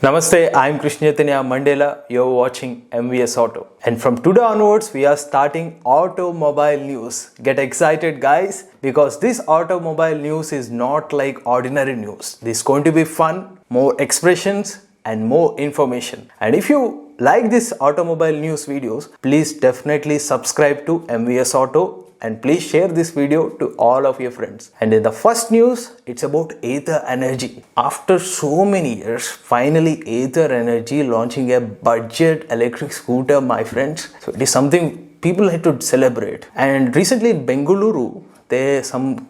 Namaste, I am Krishna Chaitanya Mandela. You're watching MVS Auto. And from today onwards, we are starting automobile news. Get excited, guys, because this automobile news is not like ordinary news. This is going to be fun, more expressions, and more information. And if you like this automobile news videos, please definitely subscribe to MVS Auto. And please share this video to all of your friends. And in the first news, it's about Ather Energy. After so many years, finally Ather Energy launching a budget electric scooter, my friends. So it is something people had to celebrate. And recently in Bengaluru, some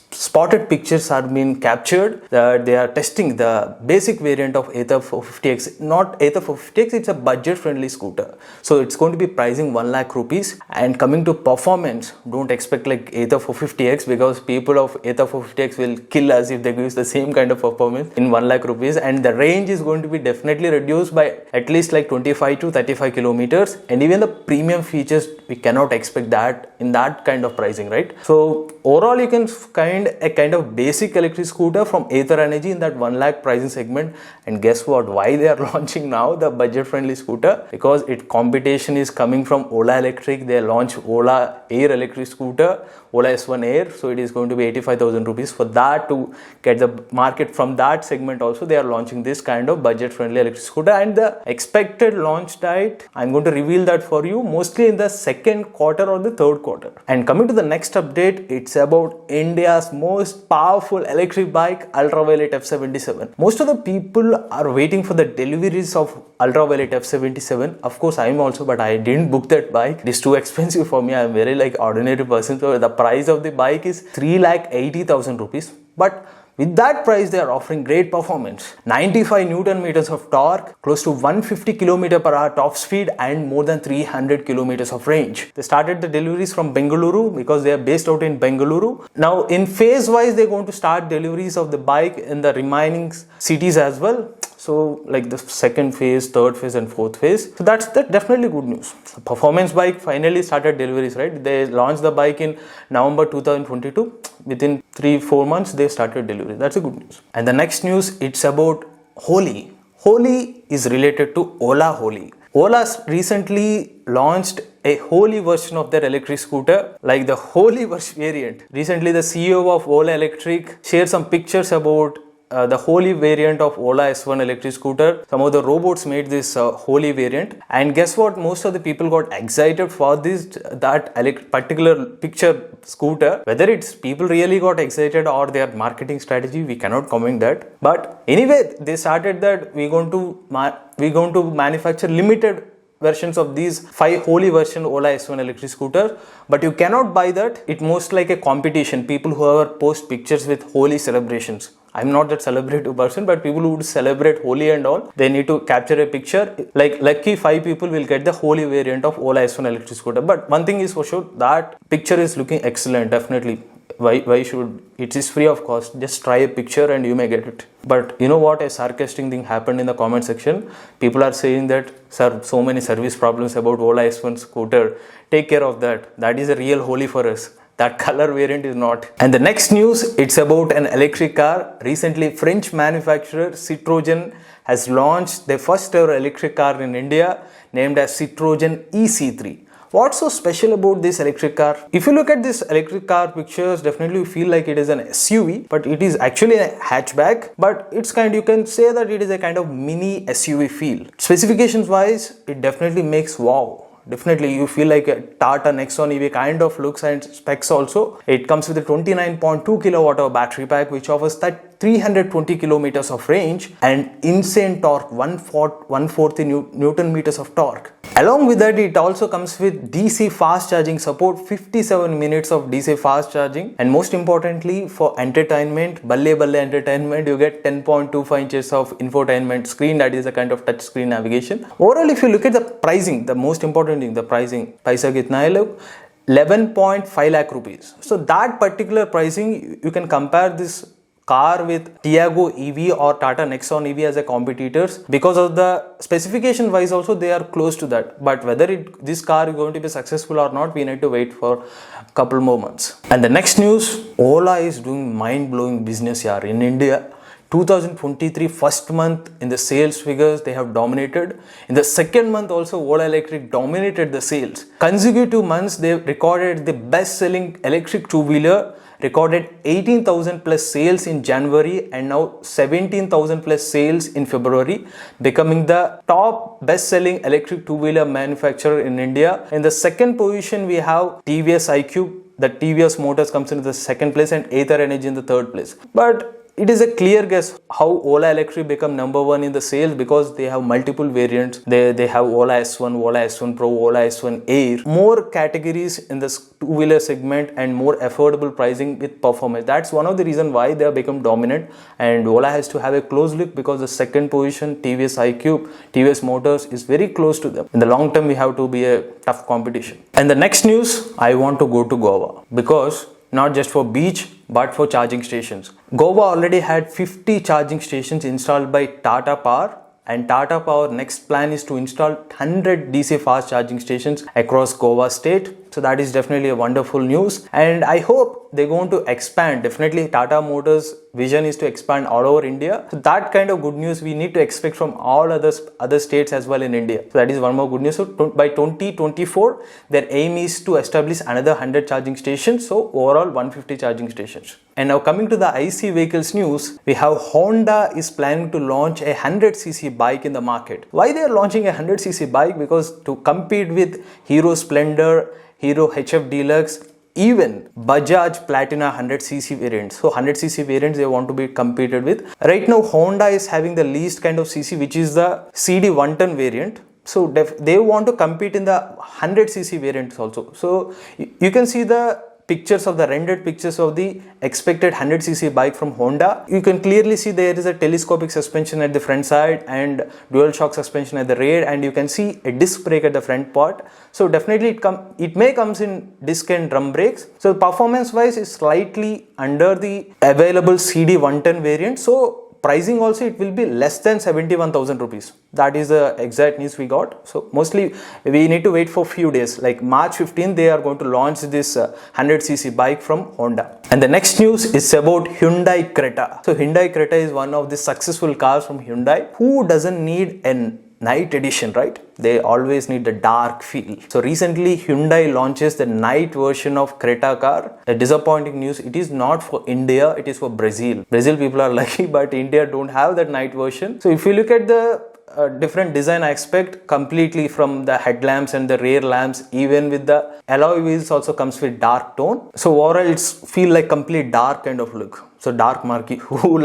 spotted pictures are being captured that they are testing the basic variant of Ather 450X. Not Ather 450X, it's a budget friendly scooter. So it's going to be pricing 1 lakh rupees. And coming to performance, don't expect like Ather 450X because people of Ather 450X will kill us if they use the same kind of performance in 1 lakh rupees. And the range is going to be definitely reduced by at least like 25 to 35 kilometers. And even the premium features, we cannot expect that in that kind of pricing, right? So overall, you can find a kind of basic electric scooter from Ather Energy in that 1 lakh pricing segment. And guess what? Why they are launching now the budget friendly scooter? Because competition is coming from Ola Electric. They launched Ola Air electric scooter, Ola S1 Air. So it is going to be 85,000 rupees. For that, to get the market from that segment also, they are launching this kind of budget friendly electric scooter. And the expected launch date, I'm going to reveal that for you, mostly in the second quarter or the third quarter. And coming to the next update, it's about India's most powerful electric bike, ultraviolette F77. Most of the people are waiting for the deliveries of ultraviolette F77. Of course, I am also, but I didn't book that bike. It is too expensive for me. I am very like ordinary person. So the price of the bike is 3,80,000 rupees. But with that price, they are offering great performance. 95 Newton meters of torque, close to 150 km per hour top speed, and more than 300 kilometers of range. They started the deliveries from Bengaluru because they are based out in Bengaluru. Now, in phase wise, they're going to start deliveries of the bike in the remaining cities as well. So like the second phase, third phase and fourth phase. So that's definitely good news. The performance bike finally started deliveries, right? They launched the bike in November 2022. Within 3-4 months, they started delivery. That's a good news. And the next news, it's about Holi. Holi is related to Ola Holi. Ola recently launched a Holi version of their electric scooter, like the Holi variant. Recently, the CEO of Ola Electric shared some pictures about the Holi variant of Ola S1 electric scooter. Some of the robots made this Holi variant, and guess what? Most of the people got excited for that particular picture scooter. Whether it's people really got excited or their marketing strategy, we cannot comment that. But anyway, they started that we're going to manufacture limited versions of these 5 Holi version Ola S1 electric scooter, but you cannot buy that. It most like a competition. People who ever post pictures with Holi celebrations. I'm not that celebrative person, but people who would celebrate Holi and all, they need to capture a picture. Like lucky 5 people will get the Holi variant of Ola S1 electric scooter. But one thing is for sure, that picture is looking excellent. Definitely. Why should it is free of cost? Just try a picture and you may get it. But you know what? A sarcastic thing happened in the comment section. People are saying that, sir, so many service problems about Ola S1 scooter. Take care of that. That is a real Holi for us. That color variant is not. And the next news, it's about an electric car. Recently, French manufacturer Citrogen has launched their first ever electric car in India, named as Citrogen e-c3. What's so special about this electric car? If you look at this electric car pictures, definitely you feel like it is an SUV, but it is actually a hatchback. But it's you can say that it is a kind of mini SUV feel. Specifications wise, it definitely makes wow. Definitely you feel like a Tata Nexon EV kind of looks and specs also. It comes with a 29.2 kilowatt hour battery pack, which offers that 320 kilometers of range and insane torque, 140 Newton meters of torque. Along with that, it also comes with DC fast charging support, 57 minutes of DC fast charging, and most importantly for entertainment, balle entertainment, you get 10.25 inches of infotainment screen, that is a kind of touch screen navigation. Overall, if you look at the pricing, the most important thing, the pricing, paisa kitna hai log? 11.5 lakh rupees. So that particular pricing, you can compare this car with Tiago EV or Tata Nexon EV as a competitors. Because of the specification wise also, they are close to that. But whether this car is going to be successful or not, we need to wait for a couple more months. And the next news, Ola is doing mind-blowing business here in India. 2023 first month in the sales figures, they have dominated. In the second month also, Ola Electric dominated the sales. Consecutive months, they recorded the best-selling electric two-wheeler, recorded 18,000 plus sales in January and now 17,000 plus sales in February, becoming the top best-selling electric two-wheeler manufacturer in India. In the second position, we have TVS iQube. The TVS Motors comes in the second place and Ather Energy in the third place. But it is a clear guess how Ola Electric become number one in the sales because they have multiple variants. They have Ola S1, Ola S1 Pro, Ola S1 Air. More categories in this two-wheeler segment and more affordable pricing with performance. That's one of the reasons why they have become dominant. And Ola has to have a close look because the second position, TVS iQube, TVS Motors is very close to them. In the long term, we have to be a tough competition. And the next news, I want to go to Goa because not just for beach but for charging stations. Goa already had 50 charging stations installed by Tata Power, and Tata Power next plan is to install 100 DC fast charging stations across Goa state. So that is definitely a wonderful news, and I hope they're going to expand. Definitely Tata Motors vision is to expand all over India. So that kind of good news we need to expect from all other states as well in India. So that is one more good news. So by 2024, their aim is to establish another 100 charging stations. So overall 150 charging stations. And now coming to the IC vehicles news, we have Honda is planning to launch a 100cc bike in the market. Why they are launching a 100cc bike? Because to compete with Hero Splendor, Hero HF Deluxe, even Bajaj Platina 100cc variants. So 100cc variants they want to be competed with. Right now Honda is having the least kind of cc, which is the CD 110 variant. So they want to compete in the 100cc variants also. So you can see the pictures of the rendered pictures of the expected 100cc bike from Honda. You can clearly see there is a telescopic suspension at the front side and dual shock suspension at the rear, and you can see a disc brake at the front part. So definitely it may comes in disc and drum brakes. So performance wise is slightly under the available CD 110 variant. So pricing also it will be less than 71,000 rupees. That is the exact news we got. So mostly we need to wait for few days. Like March 15th, they are going to launch this 100cc bike from Honda. And the next news is about Hyundai Creta. So Hyundai Creta is one of the successful cars from Hyundai. Who doesn't need a night edition, right? They always need the dark feel. So recently Hyundai launches the night version of Creta car. A disappointing news, it is not for India, it is for Brazil. Brazil people are lucky, but India don't have that night version. So if you look at the different design aspect completely from the headlamps and the rear lamps, even with the alloy wheels also comes with dark tone. So overall it's feel like complete dark kind of look. So dark marquee, who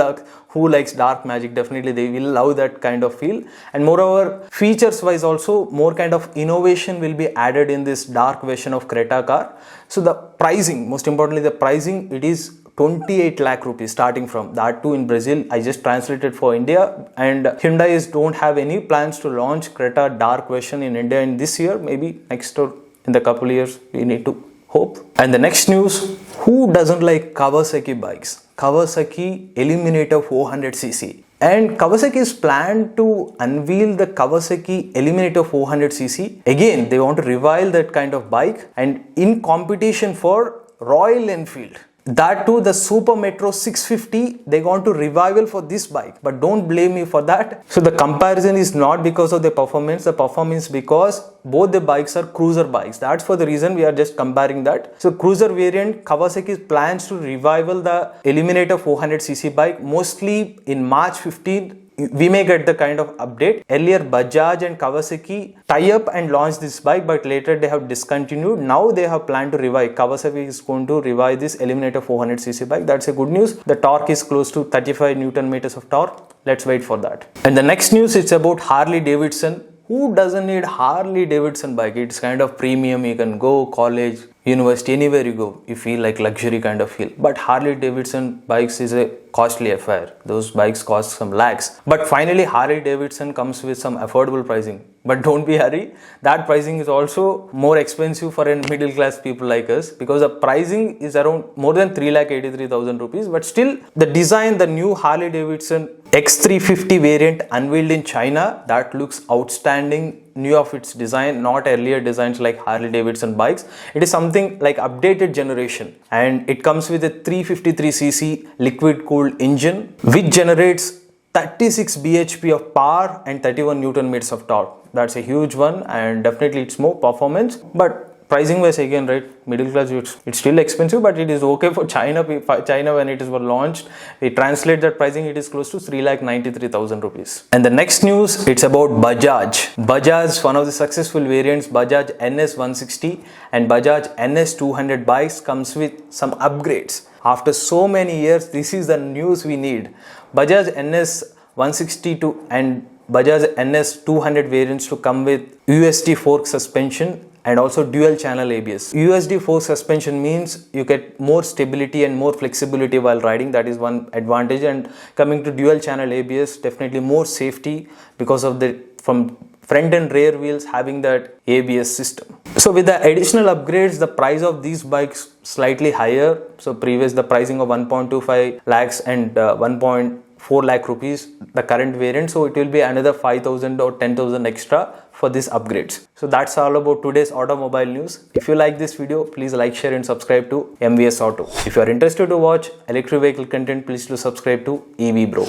likes dark magic, definitely they will love that kind of feel. And moreover, features wise also more kind of innovation will be added in this dark version of Creta car. So the pricing, most importantly the pricing, it is 28 lakh rupees starting from. That too in Brazil. I just translated for India, and Hyundai don't have any plans to launch Creta dark version in India in this year. Maybe next or in the couple years we need to hope. And the next news, who doesn't like Kawasaki bikes? Kawasaki Eliminator 400cc. And Kawasaki is planned to unveil the Kawasaki Eliminator 400cc. Again, they want to revive that kind of bike and in competition for Royal Enfield. That too, the Super Metro 650, they want to revival for this bike, but don't blame me for that. So the comparison is not because of the performance because both the bikes are cruiser bikes. That's for the reason we are just comparing that. So cruiser variant, Kawasaki plans to revival the Eliminator 400cc bike mostly in March 15th. We may get the kind of update. Earlier Bajaj and Kawasaki tie up and launch this bike, but later they have discontinued. Now they have planned to revive. Kawasaki is going to revive this Eliminator 400cc bike. That's a good news. The torque is close to 35 Newton meters of torque. Let's wait for that. And the next news is about Harley Davidson. Who doesn't need Harley Davidson bike? It's kind of premium. You can go college, university, anywhere you go, you feel like luxury kind of feel. But Harley Davidson bikes is a costly affair. Those bikes cost some lakhs. But finally Harley Davidson comes with some affordable pricing. But don't be hurry. That pricing is also more expensive for a middle class people like us, because the pricing is around more than 3,83,000 rupees. But still the design, the new Harley Davidson X350 variant unveiled in China that looks outstanding, new of its design, not earlier designs like Harley Davidson bikes. It is something like updated generation, and it comes with a 353cc liquid cooled engine which generates 36 bhp of power and 31 newton meters of torque. That's a huge one, and definitely it's more performance, but pricing wise again, right, middle class, it's still expensive, but it is okay for China. When it is launched, we translate that pricing, it is close to 3,93,000 rupees. And the next news, it's about Bajaj, one of the successful variants, Bajaj NS160 and Bajaj NS200 bikes comes with some upgrades. After so many years, this is the news we need. Bajaj NS162 and Bajaj NS200 variants to come with USD fork suspension and also dual channel ABS. USD fork suspension means you get more stability and more flexibility while riding. That is one advantage. And coming to dual channel ABS, definitely more safety because of the from front and rear wheels having that ABS system. So with the additional upgrades, the price of these bikes slightly higher. So previous the pricing of 1.25 lakhs and 1.4 lakh rupees, the current variant. So it will be another 5,000 or 10,000 extra for these upgrades. So that's all about today's automobile news. If you like this video, please like, share and subscribe to MVS Auto. If you are interested to watch electric vehicle content, please do subscribe to EV Bro.